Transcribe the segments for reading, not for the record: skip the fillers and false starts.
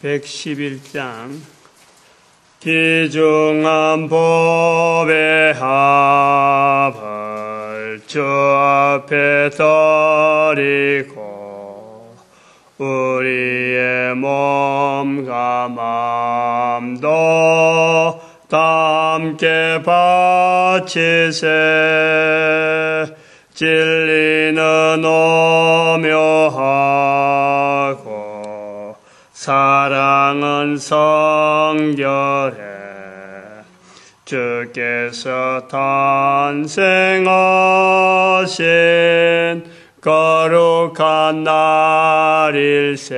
111장 기중한 법의 합을 주 앞에 드리고 우리의 몸과 마음도 함께 바치세. 진리는 오묘하고 사랑은 성결해. 주께서 탄생하신 거룩한 날일세.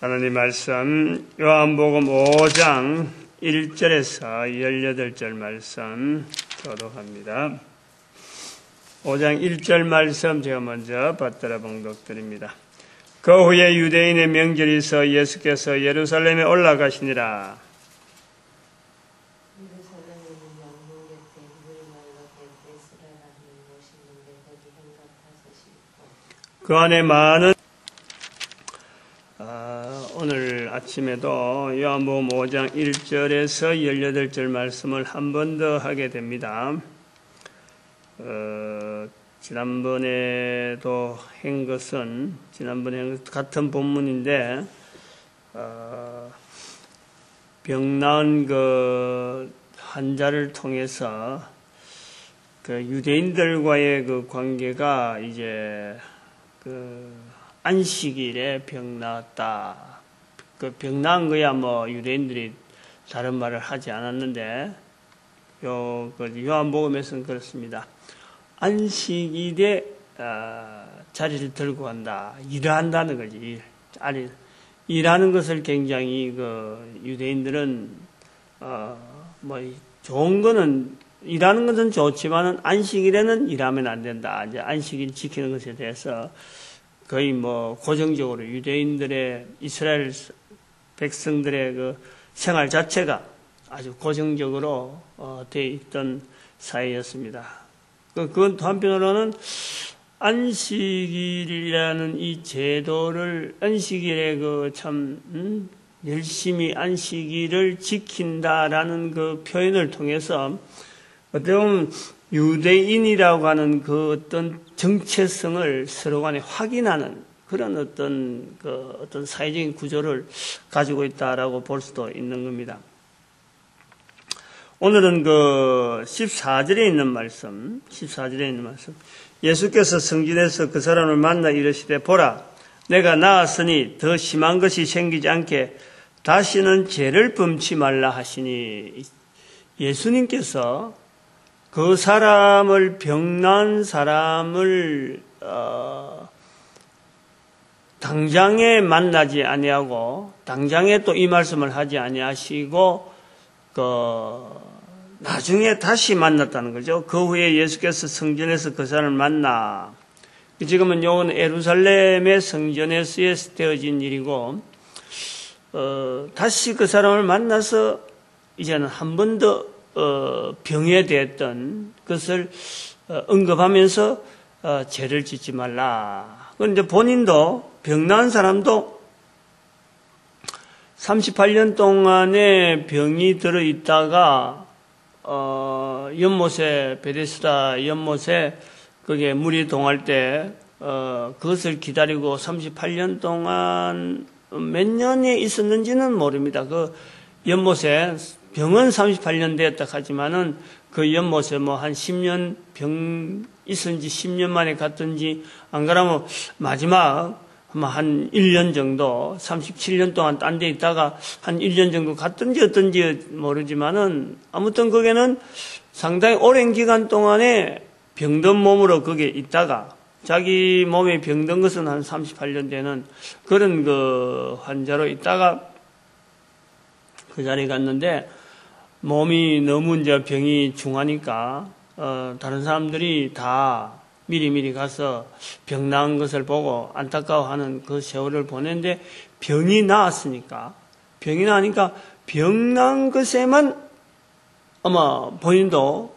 하나님 말씀 요한복음 5장 1절에서 18절 말씀 교독합니다. 5장 1절 말씀 제가 먼저 받들어 봉독드립니다. 그 후에 유대인의 명절이 있어 예수께서 예루살렘에 올라가시니라. 그 안에 많은 오늘 아침에도 요한복음 5장 1절에서 18절 말씀을 한 번 더 하게 됩니다. 지난번에도 한 것은 같은 본문인데 병 나은 그 환자를 통해서 그 유대인들과의 그 관계가 이제 그 안식일에 병 나았다. 그 병 나은 거야 뭐 유대인들이 다른 말을 하지 않았는데 요한복음에서는 그렇습니다. 안식일에 자리를 들고 간다. 일한다는 거지. 일하는 것을 굉장히 그 유대인들은 뭐 좋은 거는 일하는 것은 좋지만은 안식일에는 일하면 안 된다. 이제 안식일 지키는 것에 대해서 거의 뭐 고정적으로 유대인들의 이스라엘 백성들의 그 생활 자체가 아주 고정적으로 되어 있던 사회였습니다. 그건 또 한편으로는 안식일이라는 이 제도를 안식일에 그 참 열심히 안식일을 지킨다라는 그 표현을 통해서 어떻게 보면 유대인이라고 하는 그 어떤 정체성을 서로 간에 확인하는 그런 어떤 사회적인 구조를 가지고 있다라고 볼 수도 있는 겁니다. 오늘은 그 14절에 있는 말씀. 예수께서 성전에서 그 사람을 만나 이르시되 보라, 내가 나았으니 더 심한 것이 생기지 않게 다시는 죄를 범치 말라 하시니. 예수님께서 그 사람을 병난 사람을 당장에 만나지 아니하고 당장에 또 이 말씀을 하지 아니하시고 나중에 다시 만났다는 거죠. 그 후에 예수께서 성전에서 그 사람을 만나. 지금은 요건 예루살렘의 성전에서 되어진 일이고 다시 그 사람을 만나서 이제는 한 번 더 병에 대했던 것을 언급하면서 죄를 짓지 말라. 그런데 본인도 병난 사람도 38년 동안에 병이 들어있다가 연못에 베데스다 연못에 거기에 물이 동할 때 그것을 기다리고 38년 동안 몇 년에 있었는지는 모릅니다. 그 연못에 병은 38년 되었다 하지만은 그 연못에 뭐 한 10년 병 있었는지 10년 만에 갔든지 안 그러면 마지막 한 1년 정도 37년 동안 딴 데 있다가 한 1년 정도 갔든지 어떤지 모르지만은 아무튼 거기는 상당히 오랜 기간 동안에 병든 몸으로 거기에 있다가 자기 몸에 병든 것은 한 38년 되는 그런 그 환자로 있다가 그 자리에 갔는데 몸이 너무 이제 병이 중하니까 다른 사람들이 다 미리미리 가서 병 나은 것을 보고 안타까워하는 그 세월을 보냈는데 병이 나았으니까 병이 나니까 병 나은 것에만 아마 본인도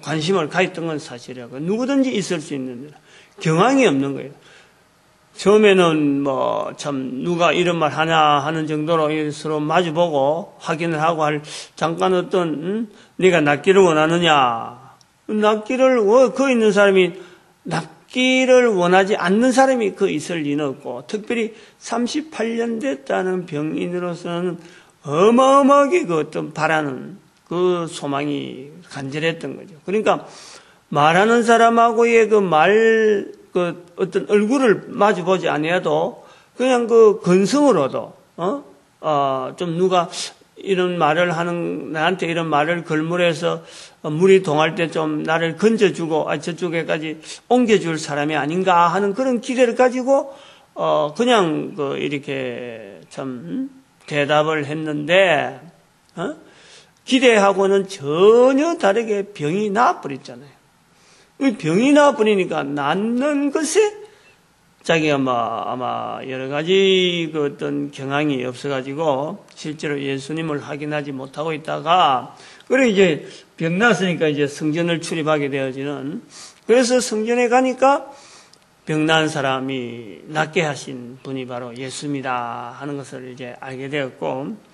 관심을 가했던 건 사실이라고. 누구든지 있을 수 있는 경황이 없는 거예요. 처음에는 뭐 참 누가 이런 말 하냐 하는 정도로 서로 마주보고 확인을 하고 잠깐 어떤 네가 낫기를 원하느냐, 낫기를 그 있는 사람이 낫기를 원하지 않는 사람이 그 있을 리는 없고, 특별히 38년 됐다는 병인으로서는 어마어마하게 그 어떤 바라는 그 소망이 간절했던 거죠. 그러니까 말하는 사람하고의 그 어떤 얼굴을 마주보지 아니어도 그냥 그 근성으로도 좀 누가 이런 말을 나한테 이런 말을 걸물해서 물이 동할 때 좀 나를 건져주고 저쪽에까지 옮겨줄 사람이 아닌가 하는 그런 기대를 가지고 그냥 이렇게 참 대답을 했는데 기대하고는 전혀 다르게 병이 나아버렸잖아요. 병이 나아버리니까 낫는 것에 자기가 아마 여러 가지 그 어떤 경향이 없어가지고 실제로 예수님을 확인하지 못하고 있다가, 그래 이제 병 났으니까 이제 성전을 출입하게 되어지는, 그래서 성전에 가니까 병 난 사람이 낫게 하신 분이 바로 예수입니다 하는 것을 이제 알게 되었고,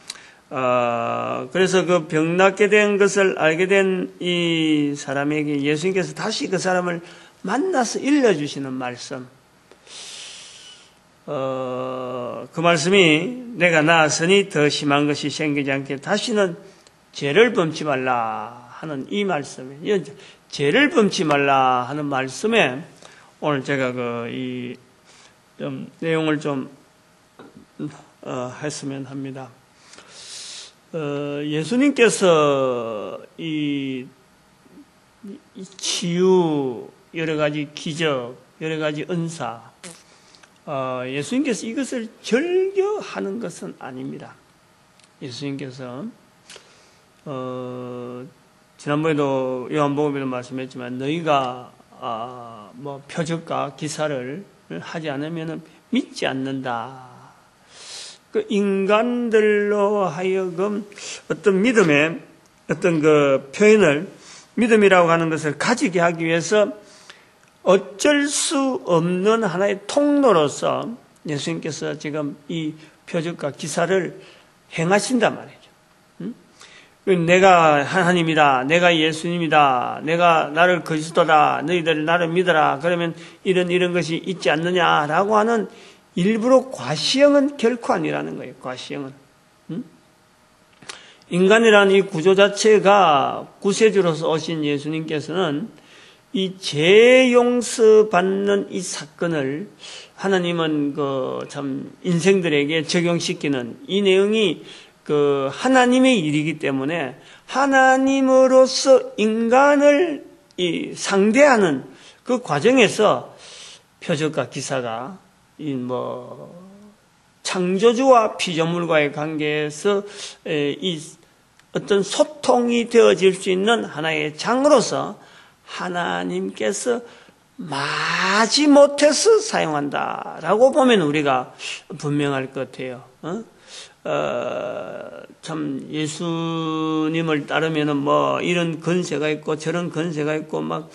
그래서 그 병 낫게 된 것을 알게 된 이 사람에게 예수님께서 다시 그 사람을 만나서 일러주시는 말씀, 그 말씀이 내가 나았으니 더 심한 것이 생기지 않게 다시는 죄를 범치 말라 하는 이 말씀에, 죄를 범치 말라 하는 말씀에 오늘 제가 좀 내용을 좀 했으면 합니다. 예수님께서 이 치유, 여러 가지 기적, 여러 가지 은사, 예수님께서 이것을 즐겨하는 것은 아닙니다. 예수님께서 지난번에도 요한복음에도 말씀했지만 너희가 뭐 표적과 기사를 하지 않으면 믿지 않는다. 그 인간들로 하여금 어떤 믿음의 어떤 그 표현을, 믿음이라고 하는 것을 가지게 하기 위해서 어쩔 수 없는 하나의 통로로서 예수님께서 지금 이 표적과 기사를 행하신단 말이죠. 내가 하나님이다, 내가 예수님이다, 내가 나를 그리스도다, 너희들 나를 믿어라, 그러면 이런 것이 있지 않느냐라고 하는 일부러 과시형은 결코 아니라는 거예요. 과시형은. 인간이라는 이 구조 자체가 구세주로서 오신 예수님께서는 이 죄 용서 받는 이 사건을 하나님은 참 인생들에게 적용시키는 이 내용이 하나님의 일이기 때문에 하나님으로서 인간을 상대하는 그 과정에서 표적과 기사가 창조주와 피조물과의 관계에서 이 어떤 소통이 되어질 수 있는 하나의 장으로서 하나님께서 마지못해서 사용한다라고 보면 우리가 분명할 것 같아요. 참 예수님을 따르면은 이런 건세가 있고 저런 건세가 있고 막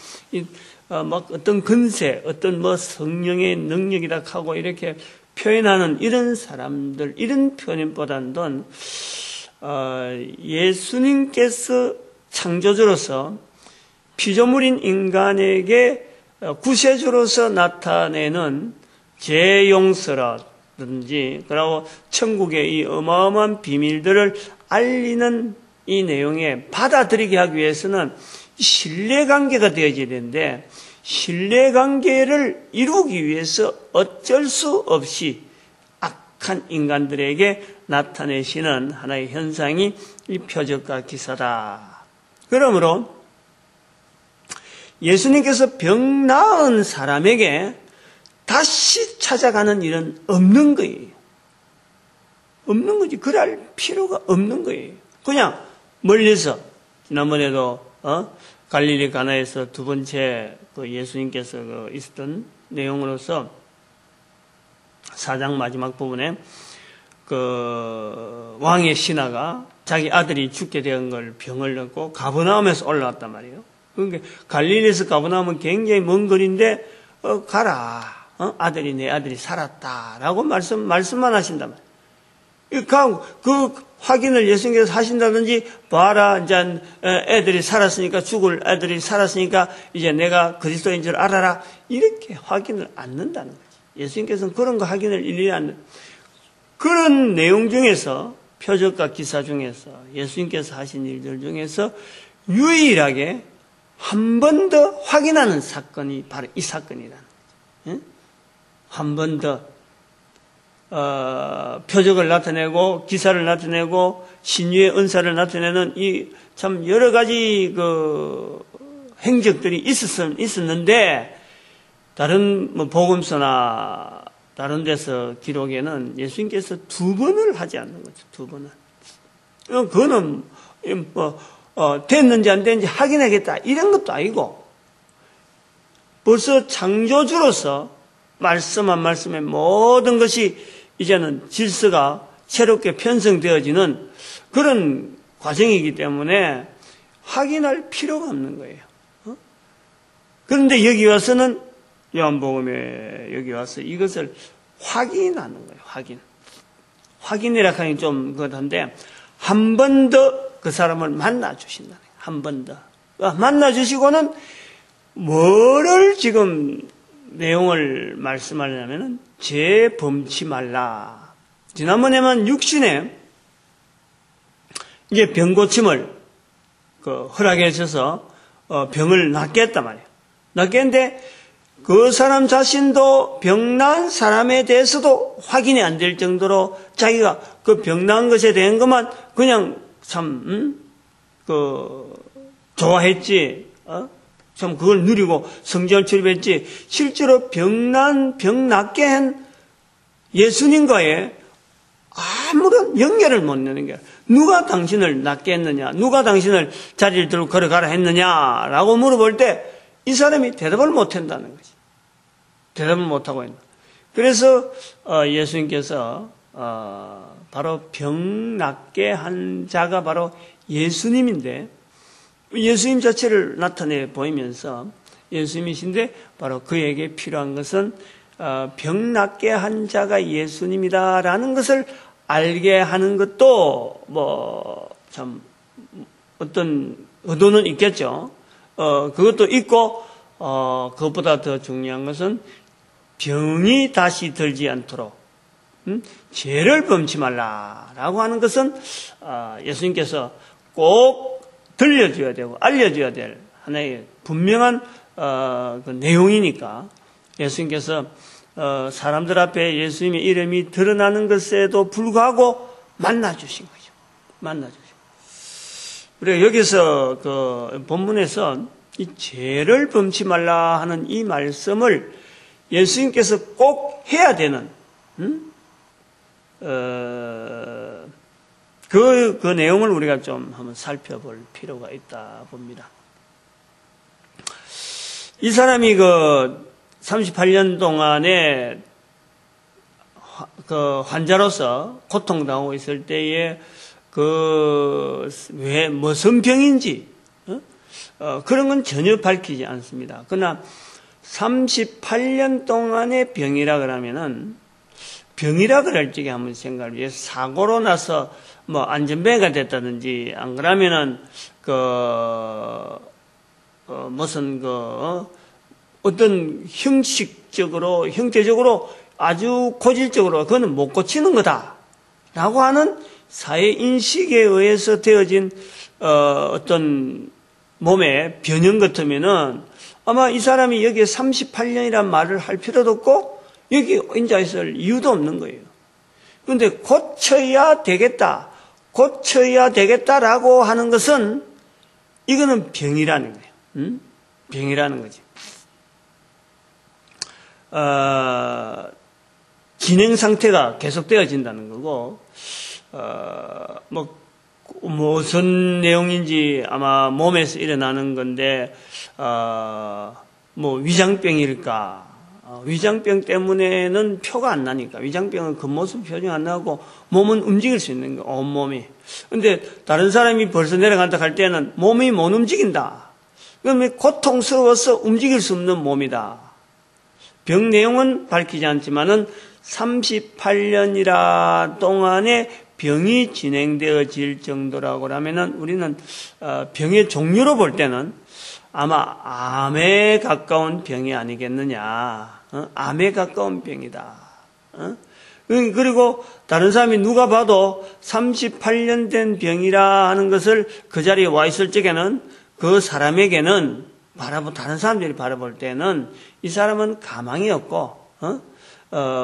어떤 건세, 어떤 성령의 능력이다 하고 이렇게 표현하는 이런 사람들, 이런 표현보다는 예수님께서 창조주로서 피조물인 인간에게 구세주로서 나타내는 죄 용서라든지, 그리고 천국의 이 어마어마한 비밀들을 알리는 이 내용에 받아들이게 하기 위해서는 신뢰관계가 되어져야 되는데, 신뢰관계를 이루기 위해서 어쩔 수 없이 악한 인간들에게 나타내시는 하나의 현상이 이 표적과 기사다. 그러므로 예수님께서 병 나은 사람에게 다시 찾아가는 일은 없는 거예요. 없는 거지. 그럴 필요가 없는 거예요. 그냥 멀리서, 지난번에도 갈릴리 가나에서 두 번째 예수님께서 있었던 내용으로서 4장 마지막 부분에 왕의 신하가 자기 아들이 죽게 된 걸 병을 얻고 가버나움에서 올라왔단 말이에요. 그러니까 갈릴리에서 가버나움은 굉장히 먼 거리인데 가라. 내 아들이 살았다라고 말씀만 하신단 말이에요. 그 확인을 예수님께서 하신다든지, 봐라, 이제 애들이 살았으니까, 죽을 애들이 살았으니까, 이제 내가 그리스도인 줄 알아라. 이렇게 확인을 않는다는 거지. 예수님께서는 그런 거 확인을 일일이 않는. 그런 내용 중에서, 표적과 기사 중에서, 예수님께서 하신 일들 중에서 유일하게 한 번 더 확인하는 사건이 바로 이 사건이라는 거죠. 한 번 더 표적을 나타내고 기사를 나타내고 신유의 은사를 나타내는 이 참 여러 가지 그 행적들이 있었는데, 다른 뭐 복음서나 다른 데서 기록에는 예수님께서 2번을 하지 않는 거죠. 2번을. 그거는 됐는지 안 됐는지 확인하겠다 이런 것도 아니고, 벌써 창조주로서 말씀한 말씀에 모든 것이 이제는 질서가 새롭게 편성되어지는 그런 과정이기 때문에 확인할 필요가 없는 거예요. 그런데 여기 와서는, 요한복음에 여기 와서 이것을 확인하는 거예요. 확인이라 하니 좀 그렇던데, 한 번 더 그 사람을 만나 주신다는 거예요. 한 번 더. 만나 주시고는 뭐를 지금 내용을 말씀하려면은, 죄 범치 말라. 지난번에만 육신에 이제 병 고침을 허락해 주셔서 병을 낫게 했단 말이에요. 낫게 했는데, 그 사람 자신도 병난 사람에 대해서도 확인이 안 될 정도로 자기가 그 병난 것에 대한 것만 그냥 참 좋아했지, 참 그걸 누리고 성전을 출입했지, 실제로 병 낫게 한 예수님과의 아무런 연결을 못 내는 거야. 누가 당신을 낫게 했느냐, 누가 당신을 자리를 들고 걸어가라 했느냐라고 물어볼 때 이 사람이 대답을 못 한다는 거지. 대답을 못 하고 있는. 그래서 예수님께서 바로 병 낫게 한 자가 바로 예수님인데, 예수님 자체를 나타내 보이면서 예수님이신데, 바로 그에게 필요한 것은 병 낫게 한 자가 예수님이다라는 것을 알게 하는 것도 참 어떤 의도는 있겠죠. 그것도 있고, 그것보다 더 중요한 것은 병이 다시 들지 않도록 죄를 범치 말라라고 하는 것은 예수님께서 꼭 들려줘야 되고 알려줘야 될 하나의 분명한 그 내용이니까, 예수님께서 사람들 앞에 예수님의 이름이 드러나는 것에도 불구하고 만나주신 거죠. 만나주신. 그리고 여기서 그 본문에서 이 죄를 범치 말라 하는 이 말씀을 예수님께서 꼭 해야 되는 그 내용을 우리가 좀 한번 살펴볼 필요가 있다 봅니다. 이 사람이 그 38년 동안에 그 환자로서 고통당하고 있을 때에 왜 무슨 병인지 그런 건 전혀 밝히지 않습니다. 그러나 38년 동안의 병이라 그러면은, 병이라 그럴 적에 한번 생각을 해서, 사고로 나서 안전병이가 됐다든지, 안 그러면은 무슨 어떤 형태적으로 아주 고질적으로 그거는 못 고치는 거다라고 하는 사회 인식에 의해서 되어진 어떤 몸의 변형 같으면은, 아마 이 사람이 여기에 38년이란 말을 할 필요도 없고 여기 앉아 있을 이유도 없는 거예요. 그런데 고쳐야 되겠다라고 하는 것은, 이거는 병이라는 거예요. 병이라는 거지. 진행 상태가 계속되어진다는 거고, 무슨 내용인지 아마 몸에서 일어나는 건데, 위장병일까? 위장병 때문에는 표가 안 나니까. 위장병은 겉모습 표정이 안 나고 몸은 움직일 수 있는 거, 온몸이. 근데 다른 사람이 벌써 내려간다 할 때는 몸이 못 움직인다. 그러면 고통스러워서 움직일 수 없는 몸이다. 병 내용은 밝히지 않지만은 38년이라 동안에 병이 진행되어질 정도라고 하면은 우리는 병의 종류로 볼 때는 아마 암에 가까운 병이 아니겠느냐. 암에 가까운 병이다. 그리고 다른 사람이 누가 봐도 38년 된 병이라 하는 것을 그 자리에 와 있을 적에는 그 사람에게는 다른 사람들이 바라볼 때는 이 사람은 가망이 없고,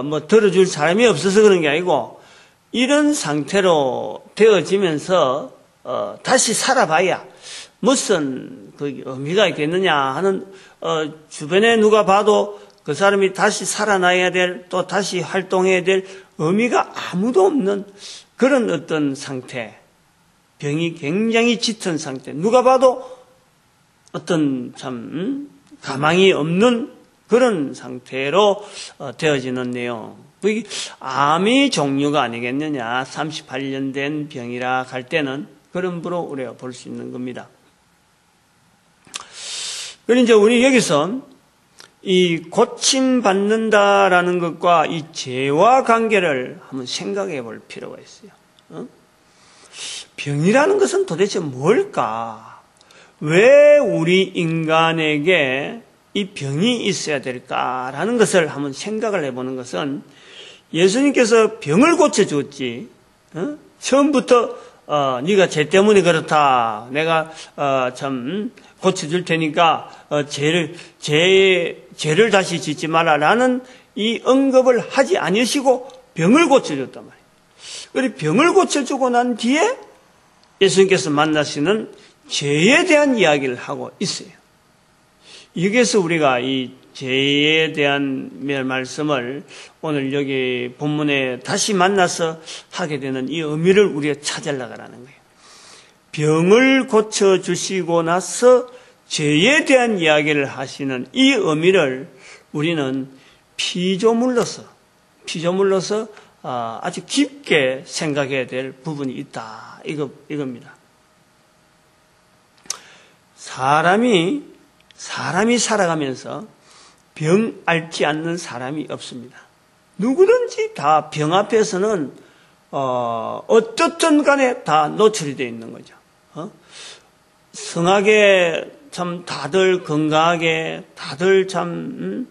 뭐 들어줄 사람이 없어서 그런 게 아니고, 이런 상태로 되어지면서, 다시 살아봐야 무슨 그 의미가 있겠느냐 하는, 주변에 누가 봐도 그 사람이 다시 살아나야 될, 또 다시 활동해야 될 의미가 아무도 없는 그런 어떤 상태. 병이 굉장히 짙은 상태. 누가 봐도 어떤 참 가망이 없는 그런 상태로 되어지는 내용. 그게 암이 종류가 아니겠느냐. 38년 된 병이라 할 때는 그런 부로 우리가 볼 수 있는 겁니다. 그리고 이제 우리 여기서 이 고침받는다라는 것과 이 죄와 관계를 한번 생각해 볼 필요가 있어요. 병이라는 것은 도대체 뭘까? 왜 우리 인간에게 이 병이 있어야 될까라는 것을 한번 생각을 해보는 것은 예수님께서 병을 고쳐주었지. 처음부터 네가 죄 때문에 그렇다. 내가 참 고쳐줄 테니까 죄를 다시 짓지 마라라는 이 언급을 하지 아니시고 병을 고쳐줬단 말이에요. 그리고 병을 고쳐주고 난 뒤에 예수님께서 만나시는 죄에 대한 이야기를 하고 있어요. 여기에서 우리가 이 죄에 대한 말씀을 오늘 여기 본문에 다시 만나서 하게 되는 이 의미를 우리가 찾으려고 하는 거예요. 병을 고쳐주시고 나서 죄에 대한 이야기를 하시는 이 의미를 우리는 피조물로서 아주 깊게 생각해야 될 부분이 있다. 이겁니다. 사람이 살아가면서 병 앓지 않는 사람이 없습니다. 누구든지 다 병 앞에서는 어떻든 간에 다 노출이 되어 있는 거죠. 성하게 참 다들 건강하게 다들 참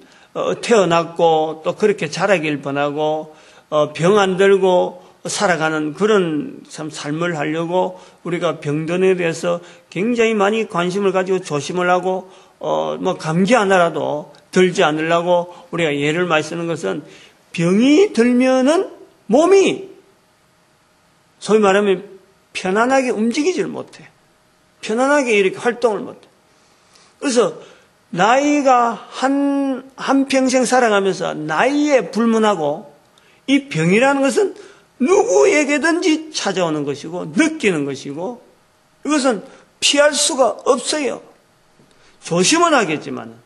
태어났고 또 그렇게 자라길 원하고 병 안 들고 살아가는 그런 참 삶을 하려고 우리가 병든에 대해서 굉장히 많이 관심을 가지고 조심을 하고 뭐 감기 하나라도 들지 않으려고 우리가 예를 많이 쓰는 것은 병이 들면은 몸이 소위 말하면 편안하게 움직이질 못해. 편안하게 이렇게 활동을 못해. 그래서 나이가 한평생 살아가면서 나이에 불문하고 이 병이라는 것은 누구에게든지 찾아오는 것이고 느끼는 것이고 이것은 피할 수가 없어요. 조심하겠지만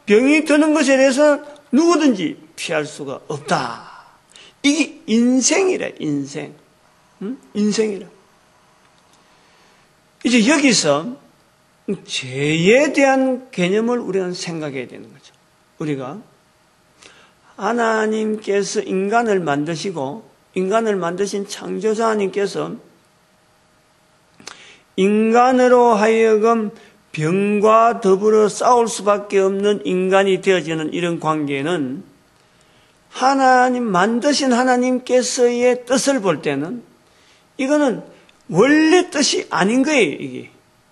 병이 드는 것에 대해서는 누구든지 피할 수가 없다. 이게 인생이래, 인생. 인생이래. 이제 여기서 죄에 대한 개념을 우리는 생각해야 되는 거죠. 우리가 하나님께서 인간을 만드시고 인간을 만드신 창조자 하나님께서 인간으로 하여금 병과 더불어 싸울 수밖에 없는 인간이 되어지는 이런 관계는 만드신 하나님께서의 뜻을 볼 때는 이거는 원래 뜻이 아닌 거예요, 이게.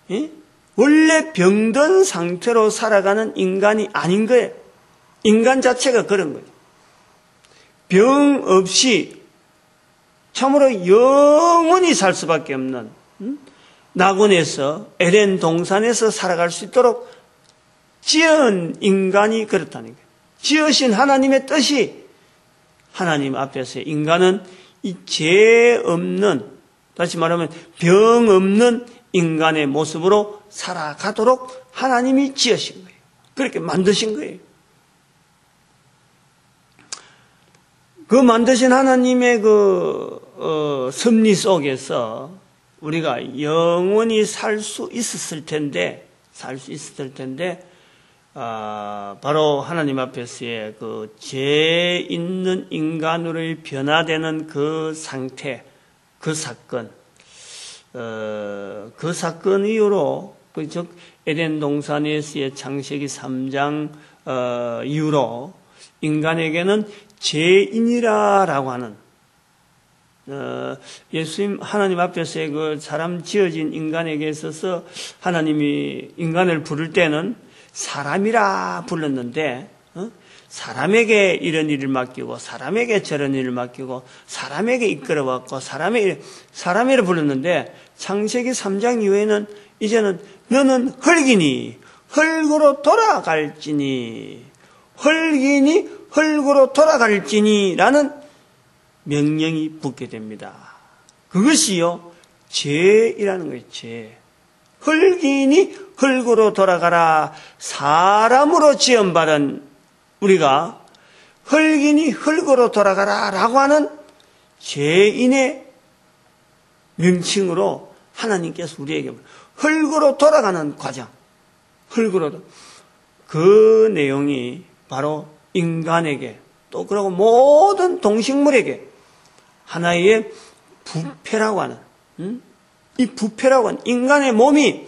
예? 원래 병든 상태로 살아가는 인간이 아닌 거예요. 인간 자체가 그런 거예요. 병 없이 참으로 영원히 살 수밖에 없는 낙원에서 에덴 동산에서 살아갈 수 있도록 지은 인간이 그렇다는 거예요. 지으신 하나님의 뜻이 하나님 앞에서 인간은 이 죄 없는, 다시 말하면 병 없는 인간의 모습으로 살아가도록 하나님이 지으신 거예요. 그렇게 만드신 거예요. 그 만드신 하나님의 섭리 속에서 우리가 영원히 살 수 있었을 텐데, 바로 하나님 앞에서의 그 죄 있는 인간으로의 변화되는 그 상태, 그 사건, 그 사건 이후로, 즉 에덴 동산에서의 창세기 3장 이후로 인간에게는 죄인이라고 하는 예수님 하나님 앞에서의 그 사람 지어진 인간에게 있어서 하나님이 인간을 부를 때는 사람이라 불렀는데 사람에게 이런 일을 맡기고 사람에게 저런 일을 맡기고 사람에게 이끌어왔고 사람이라 불렀는데 창세기 3장 이후에는 이제는 너는 흙이니 흙으로 돌아갈지니 흙이니 흙으로 돌아갈지니라는 명령이 붙게 됩니다. 그것이요 죄이라는 거예요. 죄. 흙이니 흙으로 돌아가라. 사람으로 지음받은 우리가 흙이니 흙으로 돌아가라 라고 하는 죄인의 명칭으로 하나님께서 우리에게 흙으로 돌아가는 과정, 흙으로 그 내용이 바로 인간에게 또 그리고 모든 동식물에게 하나의 부패라고 하는 이 부패라고 하는 인간의 몸이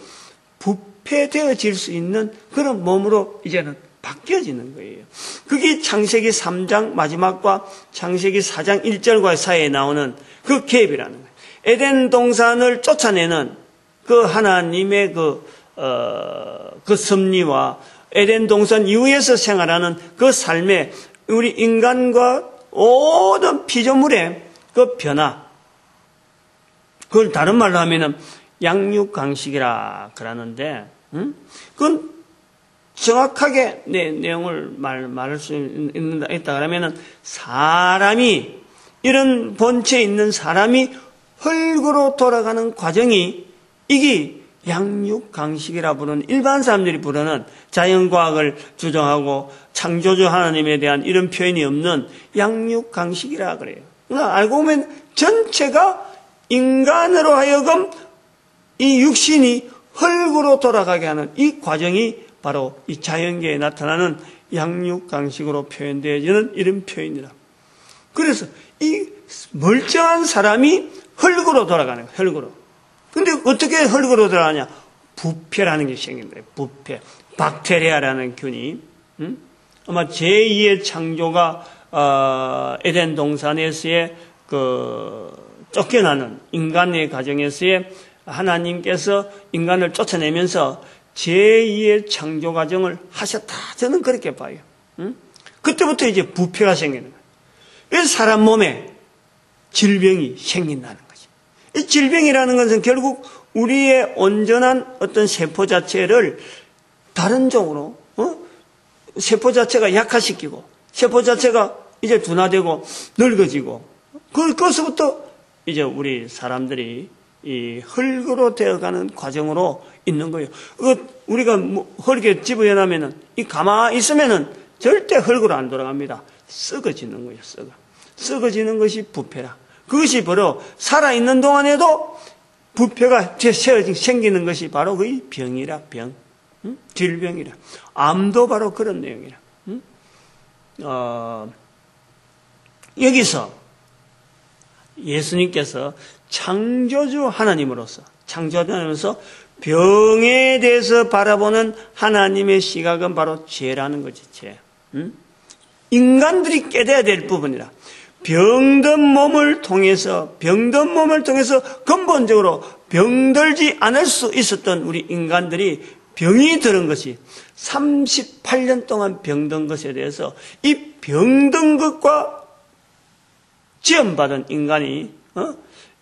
부패되어질 수 있는 그런 몸으로 이제는 바뀌어지는 거예요. 그게 창세기 3장 마지막과 창세기 4장 1절과 사이에 나오는 그 갭이라는 거예요. 에덴 동산을 쫓아내는 그 하나님의 그 섭리와 에덴 동산 이후에서 생활하는 그 삶의 우리 인간과 모든 피조물의 그 변화, 그걸 다른 말로 하면은 양육강식이라 그러는데, 그건 정확하게 내용을 말할 수 있다 그러면은 사람이, 이런 본체에 있는 사람이 흙으로 돌아가는 과정이 이게 양육강식이라 부르는, 일반 사람들이 부르는 자연과학을 주장하고 창조주 하나님에 대한 이런 표현이 없는 양육강식이라 그래요. 그러니까 알고 보면 전체가 인간으로 하여금 이 육신이 흙으로 돌아가게 하는 이 과정이 바로 이 자연계에 나타나는 양육강식으로 표현되어지는 이런 표현이다. 그래서 이 멀쩡한 사람이 흙으로 돌아가는 거예요. 흙으로. 근데 어떻게 흙으로 돌아가냐? 부패라는 게 생긴 거예요. 부패. 박테리아라는 균이. 아마 제2의 창조가 에덴 동산에서의 쫓겨나는 인간의 가정에서의 하나님께서 인간을 쫓아내면서 제2의 창조 과정을 하셨다. 저는 그렇게 봐요. 그때부터 이제 부패가 생기는 거예요. 그래서 사람 몸에 질병이 생긴다는 거죠. 이 질병이라는 것은 결국 우리의 온전한 어떤 세포 자체를 다른 쪽으로, 세포 자체가 약화시키고, 세포 자체가 이제 둔화되고, 늙어지고, 그것부터 이제 우리 사람들이 이 흙으로 되어가는 과정으로 있는 거예요. 우리가 흙에 집어넣으면은, 이 가만히 있으면은 절대 흙으로 안 돌아갑니다. 썩어지는 거예요, 썩어지는 것이 부패라. 그것이 바로 살아있는 동안에도 부패가 생기는 것이 바로 그 병이라, 병. 질병이라. 암도 바로 그런 내용이라. 여기서 예수님께서 창조주 하나님으로서 병에 대해서 바라보는 하나님의 시각은 바로 죄라는 거지, 죄. 인간들이 깨달아야 될 부분이라. 병든 몸을 통해서 근본적으로 병들지 않을 수 있었던 우리 인간들이 병이 들은 것이 38년 동안 병든 것에 대해서 이 병든 것과 지음받은 인간이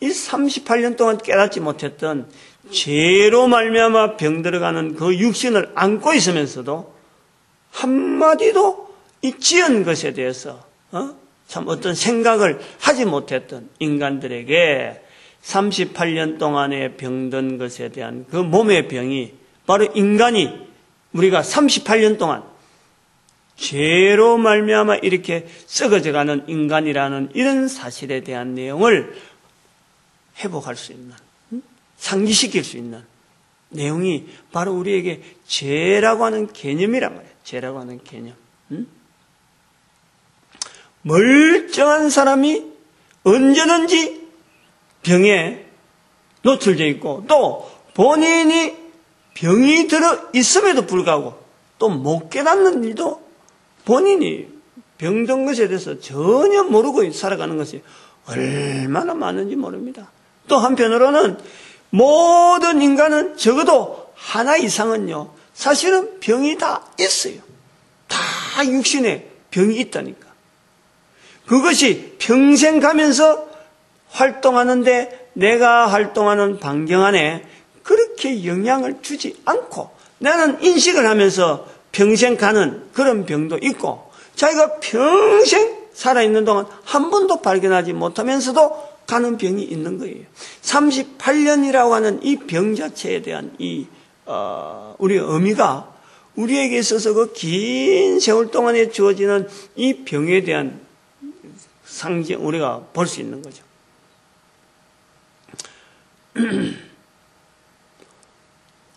이 38년 동안 깨닫지 못했던 죄로 말미암아 병들어가는 그 육신을 안고 있으면서도 한마디도 이 지은 것에 대해서 참 어떤 생각을 하지 못했던 인간들에게 38년 동안에 병든 것에 대한 그 몸의 병이 바로 인간이 우리가 38년 동안 죄로 말미암아 이렇게 썩어져가는 인간이라는 이런 사실에 대한 내용을 회복할 수 있는, 상기시킬 수 있는 내용이 바로 우리에게 죄라고 하는 개념이란 말이에요. 죄라고 하는 개념. 멀쩡한 사람이 언제든지 병에 노출되어 있고, 또 본인이 병이 들어 있음에도 불구하고 또 못 깨닫는 일도, 본인이 병든 것에 대해서 전혀 모르고 살아가는 것이 얼마나 많은지 모릅니다. 또 한편으로는 모든 인간은 적어도 하나 이상은요, 사실은 병이 다 있어요. 다 육신에 병이 있다니까. 그것이 평생 가면서 활동하는데 내가 활동하는 반경 안에 그렇게 영향을 주지 않고, 나는 인식을 하면서 평생 가는 그런 병도 있고, 자기가 평생 살아있는 동안 한 번도 발견하지 못하면서도 가는 병이 있는 거예요. 38년이라고 하는 이 병 자체에 대한 우리의 의미가, 우리에게 있어서 그 긴 세월 동안에 주어지는 이 병에 대한 상징, 우리가 볼 수 있는 거죠.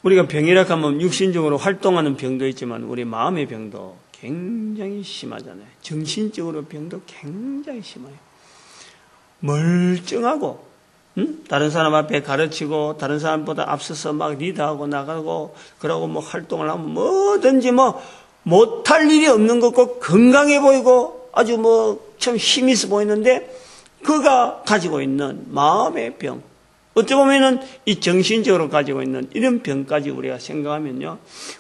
우리가 병이라고 하면 육신적으로 활동하는 병도 있지만 우리 마음의 병도 굉장히 심하잖아요. 정신적으로 병도 굉장히 심해요. 멀쩡하고, 다른 사람 앞에 가르치고 다른 사람보다 앞서서 막 리드하고 나가고 그러고 뭐 활동을 하면 뭐든지 뭐 못할 일이 없는 것 같고 건강해 보이고 아주 뭐 참 힘이 있어 보이는데, 그가 가지고 있는 마음의 병, 어찌 보면은 이 정신적으로 가지고 있는 이런 병까지 우리가 생각하면요,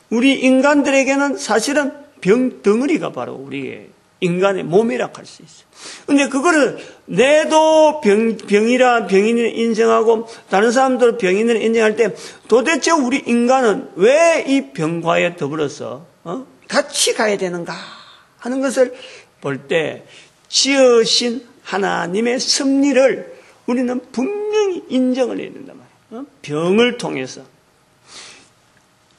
우리 인간들에게는 사실은 병 덩어리가 바로 우리의 인간의 몸이라 할 수 있어요. 근데 그거를 내도 병인을 인정하고 다른 사람들 병인을 인정할 때, 도대체 우리 인간은 왜 이 병과에 더불어서 같이 가야 되는가 하는 것을 볼 때, 지으신 하나님의 섭리를 우리는 분명히 인정을 해야 된단 말이에요. 병을 통해서.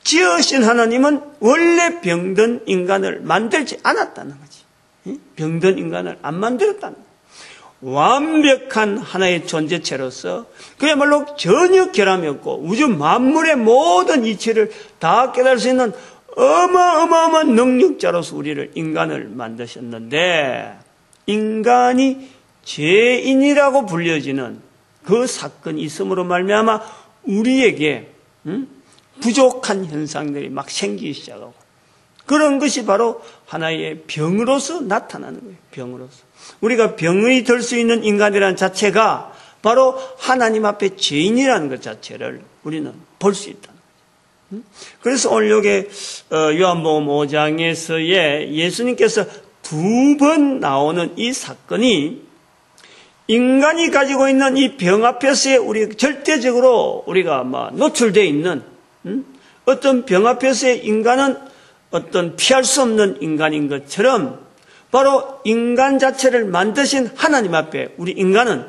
지으신 하나님은 원래 병든 인간을 만들지 않았다는 거지. 병든 인간을 안 만들었다는 거예요. 완벽한 하나의 존재체로서 그야말로 전혀 결함이 없고 우주 만물의 모든 이치를 다 깨달을 수 있는 어마어마한 능력자로서 우리를 인간을 만드셨는데, 인간이 죄인이라고 불려지는 그 사건이 있음으로 말미암아 우리에게 부족한 현상들이 막 생기기 시작하고, 그런 것이 바로 하나의 병으로서 나타나는 거예요. 병으로서. 우리가 병이 될 수 있는 인간이라는 자체가 바로 하나님 앞에 죄인이라는 것 자체를 우리는 볼 수 있다는 거죠. 그래서 오늘 여기 요한복음 5장에서의 예수님께서 2번 나오는 이 사건이, 인간이 가지고 있는 이 병 앞에서의 우리 절대적으로 우리가 노출되어 있는 어떤 병 앞에서의 인간은 어떤 피할 수 없는 인간인 것처럼, 바로 인간 자체를 만드신 하나님 앞에 우리 인간은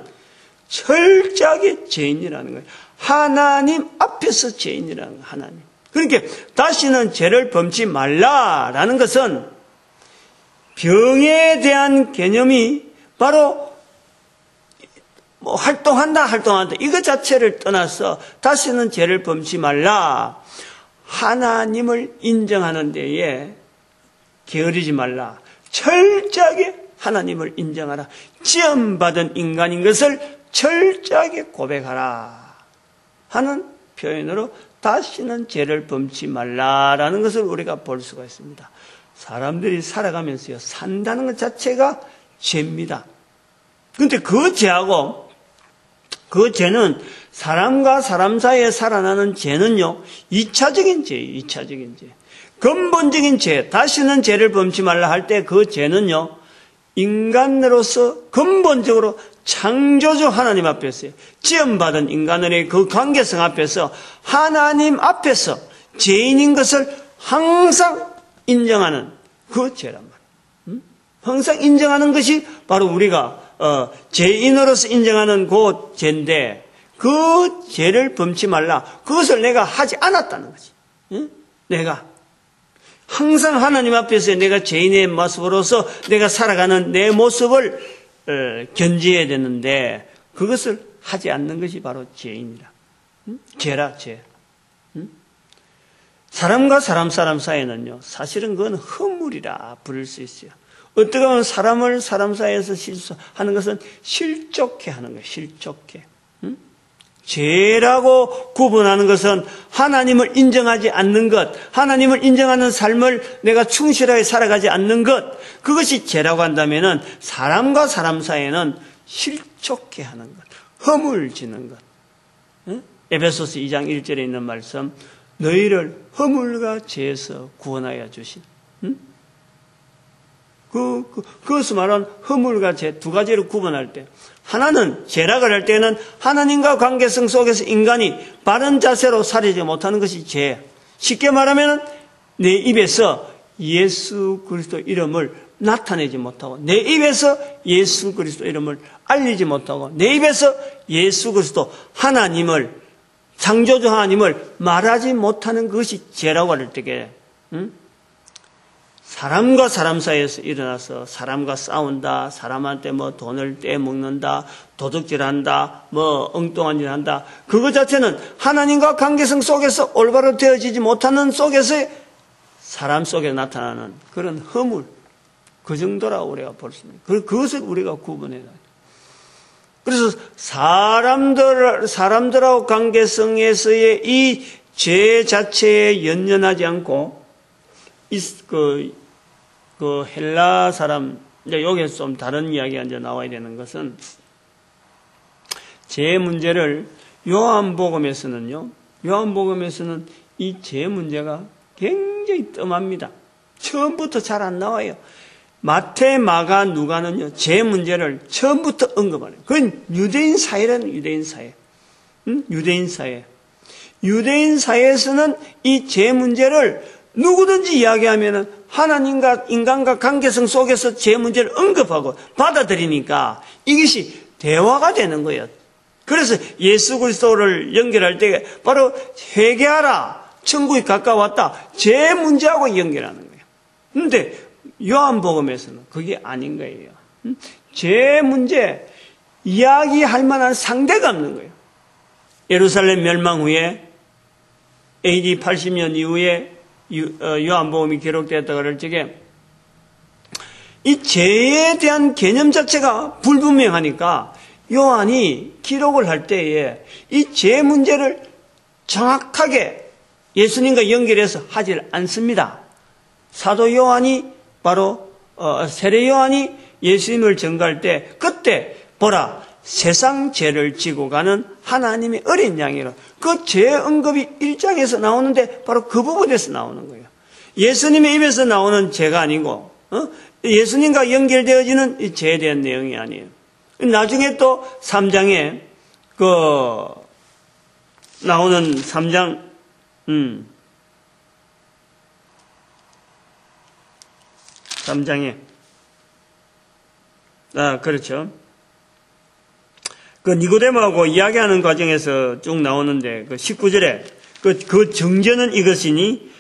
철저하게 죄인이라는 거예요. 하나님 앞에서 죄인이라는 거예요. 하나님. 그러니까 다시는 죄를 범치 말라라는 것은 병에 대한 개념이 바로 활동한다 이것 자체를 떠나서 다시는 죄를 범치 말라, 하나님을 인정하는 데에 게으르지 말라, 철저하게 하나님을 인정하라, 지음받은 인간인 것을 철저하게 고백하라 하는 표현으로 다시는 죄를 범치 말라라는 것을 우리가 볼 수가 있습니다. 사람들이 살아가면서요, 산다는 것 자체가 죄입니다. 그런데 그 죄하고, 그 죄는 사람과 사람 사이에 살아나는 죄는요, 2차적인 죄예요. 2차적인 죄. 근본적인 죄, 다시는 죄를 범치 말라 할 때 그 죄는요, 인간으로서 근본적으로 창조주 하나님 앞에서요, 지음받은 인간의 그 관계성 앞에서, 하나님 앞에서 죄인인 것을 항상 인정하는 그 죄란 말이에요. 항상 인정하는 것이 바로 우리가 죄인으로서 인정하는 그 죄인데, 그 죄를 범치 말라, 그것을 내가 하지 않았다는 거지. 내가 항상 하나님 앞에서 내가 죄인의 모습으로서 내가 살아가는 내 모습을 견지해야 되는데, 그것을 하지 않는 것이 바로 죄인이라. 죄라, 죄. 사람과 사람 사이에는요, 사실은 그건 허물이라 부를 수 있어요. 어떻게 보면 사람을 사람 사이에서 실수하는 것은 실족해 하는 거예요. 실족해. 죄라고 구분하는 것은 하나님을 인정하지 않는 것, 하나님을 인정하는 삶을 내가 충실하게 살아가지 않는 것, 그것이 죄라고 한다면은 사람과 사람 사이에는 실족해 하는 것, 허물지는 것. 에베소서 2장 1절에 있는 말씀, 너희를 허물과 죄에서 구원하여 주신. 그것을 말하는 허물과 죄 두 가지를 구분할 때, 하나는 죄라고 할 때는 하나님과 관계성 속에서 인간이 바른 자세로 살지 못하는 것이 죄. 쉽게 말하면 내 입에서 예수 그리스도 이름을 나타내지 못하고, 내 입에서 예수 그리스도 이름을 알리지 못하고, 내 입에서 예수 그리스도 하나님을, 창조주 하나님을 말하지 못하는 것이 죄라고 할 때에, 사람과 사람 사이에서 일어나서 사람과 싸운다, 사람한테 뭐 돈을 떼먹는다, 도둑질한다, 뭐 엉뚱한 일 한다. 그것 자체는 하나님과 관계성 속에서 올바로 되어지지 못하는 속에서 사람 속에 나타나는 그런 허물, 그 정도라고 우리가 볼 수 있습니다. 그것을 우리가 구분해야 돼요. 그래서 사람들하고 관계성에서의 이 죄 자체에 연연하지 않고, 그 헬라 사람, 이제 여기서 좀 다른 이야기가 이제 나와야 되는 것은, 죄 문제를 요한복음에서는 이 죄 문제가 굉장히 뜸합니다. 처음부터 잘 안 나와요. 마태, 마가, 누가는요, 죄 문제를 처음부터 언급하네요. 그건 유대인 사회라는 유대인 사회. 유대인 사회. 유대인 사회에서는 이 죄 문제를 누구든지 이야기하면은 하나님과 인간과 관계성 속에서 죄 문제를 언급하고 받아들이니까 이것이 대화가 되는 거예요. 그래서 예수 그리스도를 연결할 때 바로 회개하라, 천국이 가까웠다, 죄 문제하고 연결하는 거예요. 그런데 요한복음에서는 그게 아닌 거예요. 죄 문제 이야기할 만한 상대가 없는 거예요. 예루살렘 멸망 후에 AD 80년 이후에 요한복음이 기록되었다고 할 적에 이 죄에 대한 개념 자체가 불분명하니까 요한이 기록을 할 때에 이 죄 문제를 정확하게 예수님과 연결해서 하질 않습니다. 사도 요한이 바로 세례 요한이 예수님을 전가할 때 그때 보라 세상 죄를 지고 가는 하나님의 어린 양이라 그 죄 언급이 1장에서 나오는데 바로 그 부분에서 나오는 거예요. 예수님의 입에서 나오는 죄가 아니고 예수님과 연결되어지는 이 죄에 대한 내용이 아니에요. 나중에 또 3장에 나오는 3장 3장에 그렇죠. 그 니고데모하고 이야기하는 과정에서 쭉 나오는데 그 19절에 그 정죄는 이것이니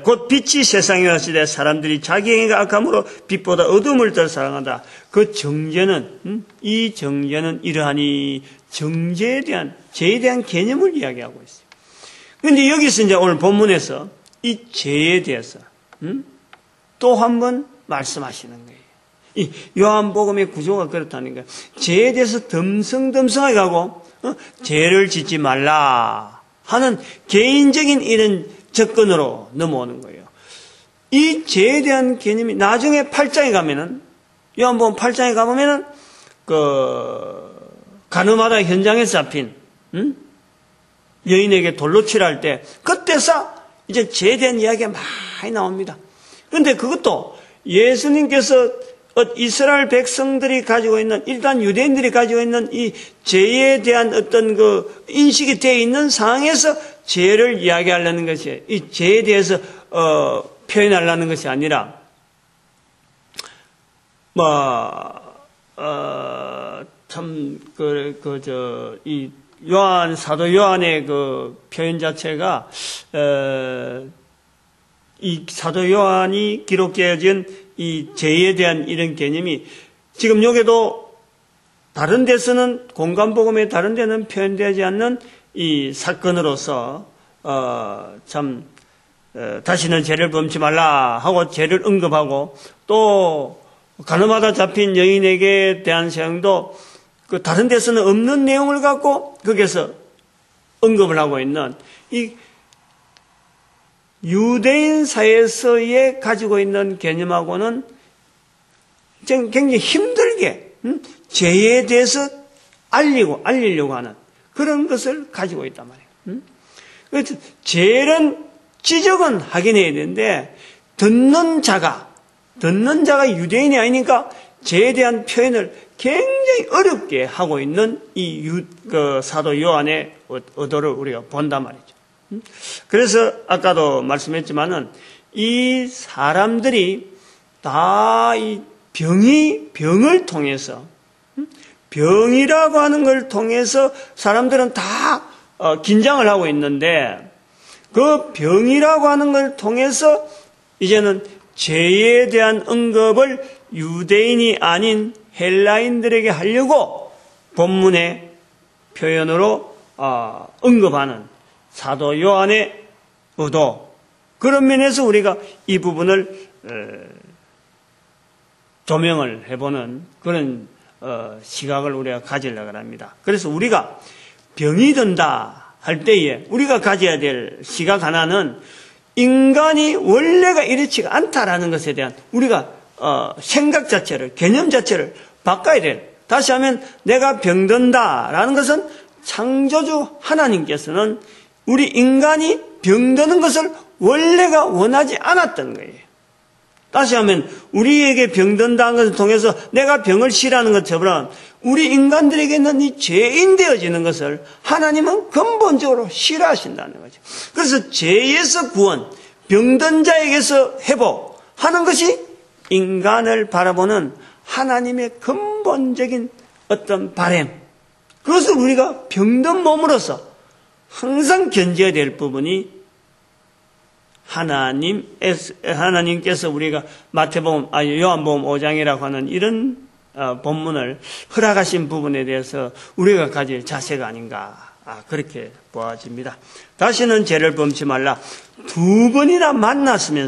곧 빛이 세상에 왔을 때 사람들이 자기 행위가 악함으로 빛보다 어둠을 더 사랑한다. 그 정죄는 이 정죄는 이러하니 정죄에 대한 죄에 대한 개념을 이야기하고 있어요. 그런데 여기서 이제 오늘 본문에서 이 죄에 대해서 또 한 번 말씀하시는 거예요. 이 요한복음의 구조가 그렇다는 거예요. 죄에 대해서 덤성덤성하게 가고 죄를 짓지 말라 하는 개인적인 이런 접근으로 넘어오는 거예요. 이 죄에 대한 개념이 나중에 8장에 가면은 요한복음 8장에 가보면은 가늠하다 현장에서 잡힌 여인에게 돌로 치랄 때 그때서 이제 죄에 대한 이야기가 많이 나옵니다. 그런데 그것도 예수님께서 이스라엘 백성들이 가지고 있는 일단 유대인들이 가지고 있는 이 죄에 대한 어떤 그 인식이 되어 있는 상황에서 죄를 이야기하려는 것이 이 죄에 대해서 표현하려는 것이 아니라 이 사도 요한의 그 표현 자체가 이 사도 요한이 기록되어진 이 죄에 대한 이런 개념이 지금 여기도 다른 데서는 공간복음의 다른 데는 표현되지 않는 이 사건으로서 다시는 죄를 범치 말라 하고 죄를 언급하고, 또 가늠하다 잡힌 여인에게 대한 사용도 그 다른 데서는 없는 내용을 갖고 거기에서 언급을 하고 있는 이 유대인 사회에서의 가지고 있는 개념하고는 굉장히 힘들게 죄에 대해서 알리려고 하는 그런 것을 가지고 있단 말이에요. 그래서 죄는 지적은 하긴 해야 되는데 듣는 자가 유대인이 아니니까 죄에 대한 표현을 굉장히 어렵게 하고 있는 이 사도 요한의 의도를 우리가 본단 말이죠. 그래서 아까도 말씀했지만은 이 사람들이 다 이 병을 통해서, 병이라고 하는 걸 통해서 사람들은 다 긴장을 하고 있는데, 그 병이라고 하는 걸 통해서 이제는 죄에 대한 언급을 유대인이 아닌 헬라인들에게 하려고 본문의 표현으로 언급하는 사도 요한의 의도, 그런 면에서 우리가 이 부분을 조명을 해보는 그런 시각을 우리가 가지려고 합니다. 그래서 우리가 병이 든다 할 때에 우리가 가져야 될 시각 하나는 인간이 원래가 이렇지가 않다라는 것에 대한 우리가 생각 자체를, 개념 자체를 바꿔야 돼요. 다시 하면 내가 병든다라는 것은 창조주 하나님께서는 우리 인간이 병드는 것을 원래가 원하지 않았던 거예요. 다시 하면 우리에게 병든다는 것을 통해서 내가 병을 싫어하는 것처럼 우리 인간들에게는 이 죄인 되어지는 것을 하나님은 근본적으로 싫어하신다는 거죠. 그래서 죄에서 구원, 병든 자에게서 회복하는 것이 인간을 바라보는 하나님의 근본적인 어떤 바람, 그것을 우리가 병든 몸으로서 항상 견뎌야 될 부분이 하나님께서 우리가 요한복음 5장이라고 하는 이런 본문을 허락하신 부분에 대해서 우리가 가질 자세가 아닌가, 그렇게 보아집니다. 다시는 죄를 범치 말라. 두 번이나 만나주는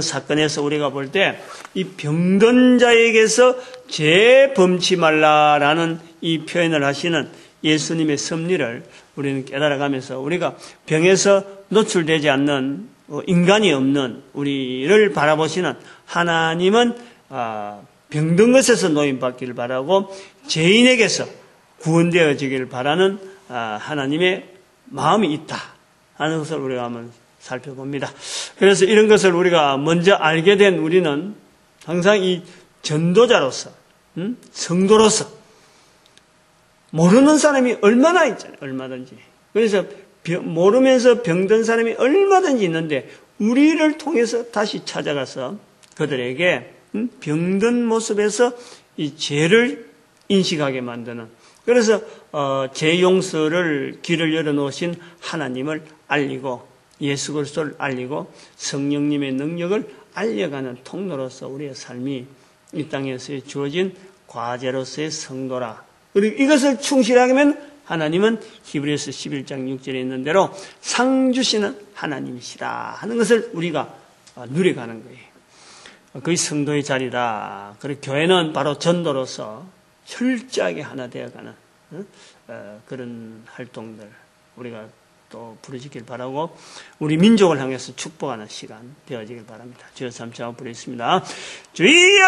사건에서 우리가 볼 때 이 병든 자에게서 죄 범치 말라라는 이 표현을 하시는 예수님의 섭리를 우리는 깨달아가면서 우리가 병에서 노출되지 않는 인간이 없는 우리를 바라보시는 하나님은 병든 것에서 노임받기를 바라고 죄인에게서 구원되어지기를 바라는 하나님의 마음이 있다 하는 것을 우리가 한번 살펴봅니다. 그래서 이런 것을 우리가 먼저 알게 된 우리는 항상 이 전도자로서, 성도로서 모르는 사람이 얼마나 있잖아요. 얼마든지. 그래서 모르면서 병든 사람이 얼마든지 있는데 우리를 통해서 다시 찾아가서 그들에게 병든 모습에서 이 죄를 인식하게 만드는, 그래서 죄 용서를 길을 열어놓으신 하나님을 알리고 예수 그리스도를 알리고 성령님의 능력을 알려가는 통로로서 우리의 삶이 이 땅에서 주어진 과제로서의 성도라. 그리고 이것을 충실하게 하면 하나님은 히브리서 11장 6절에 있는 대로 상 주시는 하나님이시다 하는 것을 우리가 누려가는 거예요. 그게 성도의 자리다. 그리고 교회는 바로 전도로서 철저하게 하나 되어가는 그런 활동들 우리가 또 부르시길 바라고 우리 민족을 향해서 축복하는 시간 되어지길 바랍니다. 주여 삼창 부르겠습니다. 주여!